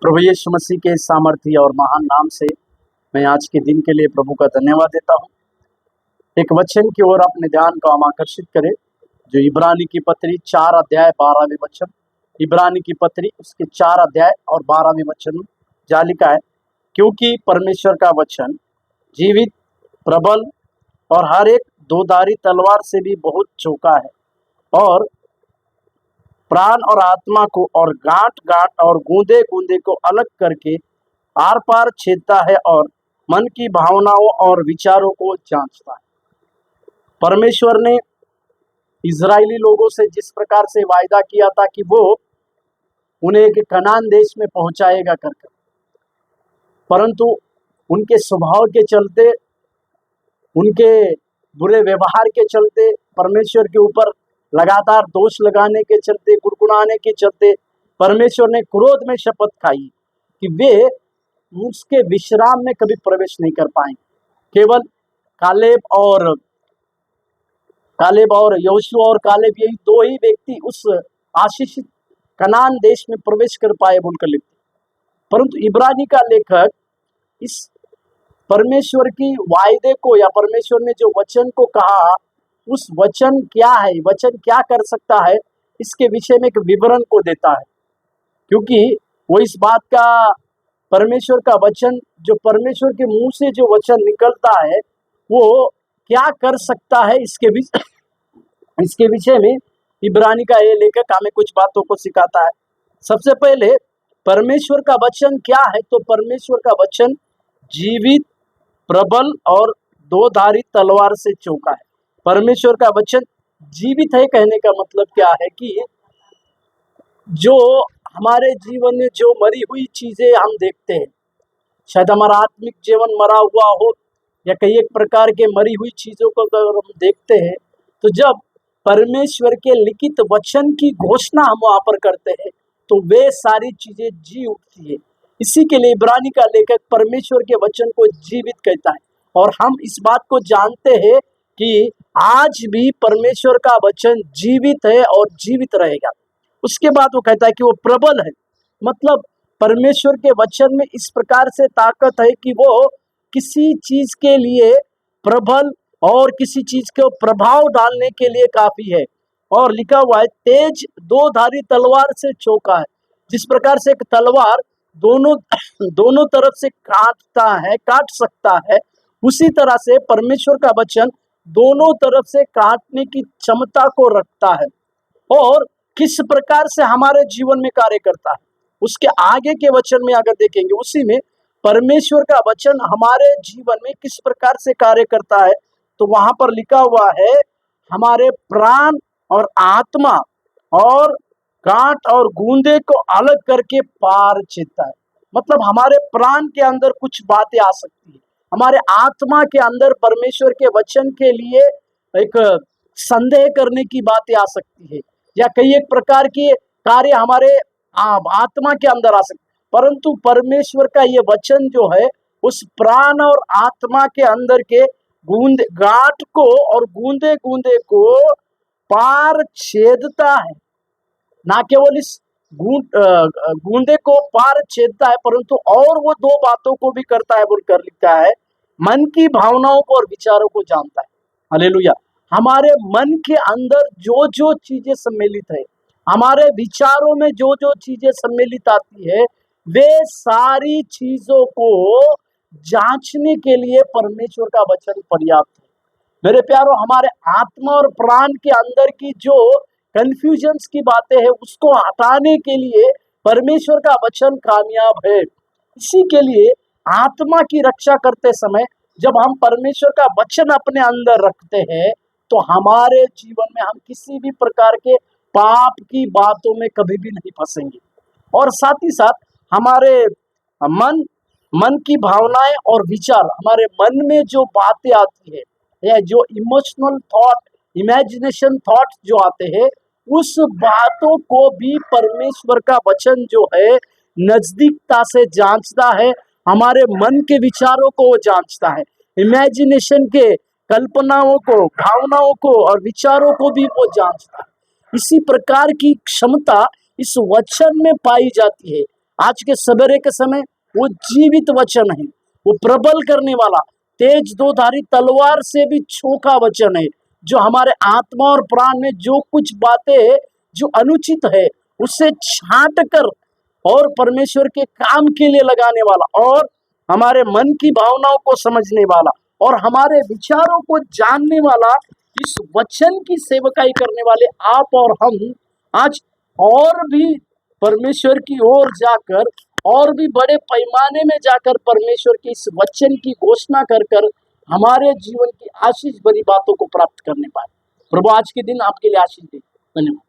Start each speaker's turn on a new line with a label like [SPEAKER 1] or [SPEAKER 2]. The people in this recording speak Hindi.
[SPEAKER 1] प्रभु यीशु मसीह के सामर्थ्य और महान नाम से मैं आज के दिन के लिए प्रभु का धन्यवाद देता हूँ। एक वचन की ओर अपने ध्यान को हम आकर्षित करें जो इब्रानी की पत्री 4 अध्याय 12वें वचन, इब्रानी की पत्री उसके 4 अध्याय और 12वें वचन जहाँ लिखा है, क्योंकि परमेश्वर का वचन जीवित, प्रबल और हर एक दोधारी तलवार से भी बहुत चौका है और प्राण और आत्मा को और गांठ गांठ और गूंदे गूंदे को अलग करके आर पार छेदता है और मन की भावनाओं और विचारों को जांचता है। परमेश्वर ने इजरायली लोगों से जिस प्रकार से वायदा किया था कि वो उन्हें एक कनान देश में पहुंचाएगा करके, परंतु उनके स्वभाव के चलते, उनके बुरे व्यवहार के चलते, परमेश्वर के ऊपर लगातार दोष लगाने के चलते, कुड़कुड़ाने के चलते परमेश्वर ने क्रोध में शपथ खाई कि वे उसके विश्राम में कभी प्रवेश नहीं कर पाएंगे। केवल कालेब और यहोशू और कालेब, यही दो ही व्यक्ति उस आशीषित कनान देश में प्रवेश कर पाए बोलकर लिखते। परंतु इब्रानी का लेखक इस परमेश्वर की वायदे को या परमेश्वर ने जो वचन को कहा, उस वचन क्या है, वचन क्या कर सकता है, इसके विषय में एक विवरण को देता है। क्योंकि वो इस बात का, परमेश्वर का वचन, जो परमेश्वर के मुंह से जो वचन निकलता है वो क्या कर सकता है, इसके विषय में इब्रानी का ये लेखक हमें कुछ बातों को सिखाता है। सबसे पहले परमेश्वर का वचन क्या है, तो परमेश्वर का वचन जीवित, प्रबल और दोधारी तलवार से चौका है। परमेश्वर का वचन जीवित है कहने का मतलब क्या है कि जो हमारे जीवन में जो मरी हुई चीजें हम देखते हैं, शायद हमारा आत्मिक जीवन मरा हुआ हो या कई एक प्रकार के मरी हुई चीजों को अगर हम देखते हैं, तो जब परमेश्वर के लिखित वचन की घोषणा हम वहां पर करते हैं तो वे सारी चीजें जी उठती है। इसी के लिए इब्रानी का लेखक परमेश्वर के वचन को जीवित कहता है। और हम इस बात को जानते हैं कि आज भी परमेश्वर का वचन जीवित है और जीवित रहेगा। उसके बाद वो कहता है कि वो प्रबल है, मतलब परमेश्वर के वचन में इस प्रकार से ताकत है कि वो किसी चीज के लिए प्रबल और किसी चीज को प्रभाव डालने के लिए काफी है। और लिखा हुआ है तेज दोधारी तलवार से चौका है। जिस प्रकार से एक तलवार दोनों तरफ से काट सकता है, उसी तरह से परमेश्वर का वचन दोनों तरफ से काटने की क्षमता को रखता है। और किस प्रकार से हमारे जीवन में कार्य करता है, उसके आगे के वचन में अगर देखेंगे, उसी में परमेश्वर का वचन हमारे जीवन में किस प्रकार से कार्य करता है, तो वहां पर लिखा हुआ है हमारे प्राण और आत्मा और गांठ और गूंदे को अलग करके पार छेदता है। मतलब हमारे प्राण के अंदर कुछ बातें आ सकती है, हमारे आत्मा के अंदर परमेश्वर के वचन के लिए एक संदेह करने की बातें आ सकती है, या कई एक प्रकार के कार्य हमारे आत्मा के अंदर आ सकते। परंतु परमेश्वर का ये वचन जो है उस प्राण और आत्मा के अंदर के गांठ को और गूंदे गूंदे को पार छेदता है। ना केवल इस गूंदे को पार छेदता है, परंतु और वो दो बातों को भी करता है बोलकर लिखता है, मन की भावनाओं को और विचारों को जानता है। हालेलुया। हमारे मन के अंदर जो जो चीजें सम्मिलित है, हमारे विचारों में जो जो चीजें सम्मिलित आती है, वे सारी चीजों को जांचने के लिए परमेश्वर का वचन पर्याप्त है। मेरे प्यारों, हमारे आत्मा और प्राण के अंदर की जो कंफ्यूजन्स की बातें हैं, उसको हटाने के लिए परमेश्वर का वचन कामयाब है। इसी के लिए आत्मा की रक्षा करते समय जब हम परमेश्वर का वचन अपने अंदर रखते हैं, तो हमारे जीवन में हम किसी भी प्रकार के पाप की बातों में कभी भी नहीं फंसेंगे। और साथ ही साथ हमारे मन की भावनाएं और विचार, हमारे मन में जो बातें आती है या जो इमोशनल थॉट, इमेजिनेशन थॉट जो आते हैं, उस बातों को भी परमेश्वर का वचन जो है नजदीकता से जांचता है। हमारे मन के विचारों को वो जांचता है, इमेजिनेशन के कल्पनाओं को, भावनाओं को और विचारों को भी वो जांचता है। इसी प्रकार की क्षमता इस वचन में पाई जाती है। आज के सवेरे के समय वो जीवित वचन है, वो प्रबल करने वाला, तेज दो धारी तलवार से भी छोका वचन है, जो हमारे आत्मा और प्राण में जो कुछ बातें जो अनुचित है उसे छांट कर और परमेश्वर के काम के लिए लगाने वाला, और हमारे मन की भावनाओं को समझने वाला, और हमारे विचारों को जानने वाला, इस वचन की सेवकाई करने वाले आप और हम आज और भी परमेश्वर की ओर जाकर, और भी बड़े पैमाने में जाकर परमेश्वर के इस वचन की घोषणा कर कर हमारे जीवन की आशीष भरी बातों को प्राप्त करने पाए। प्रभु आज के दिन आपके लिए आशीष दे। धन्यवाद।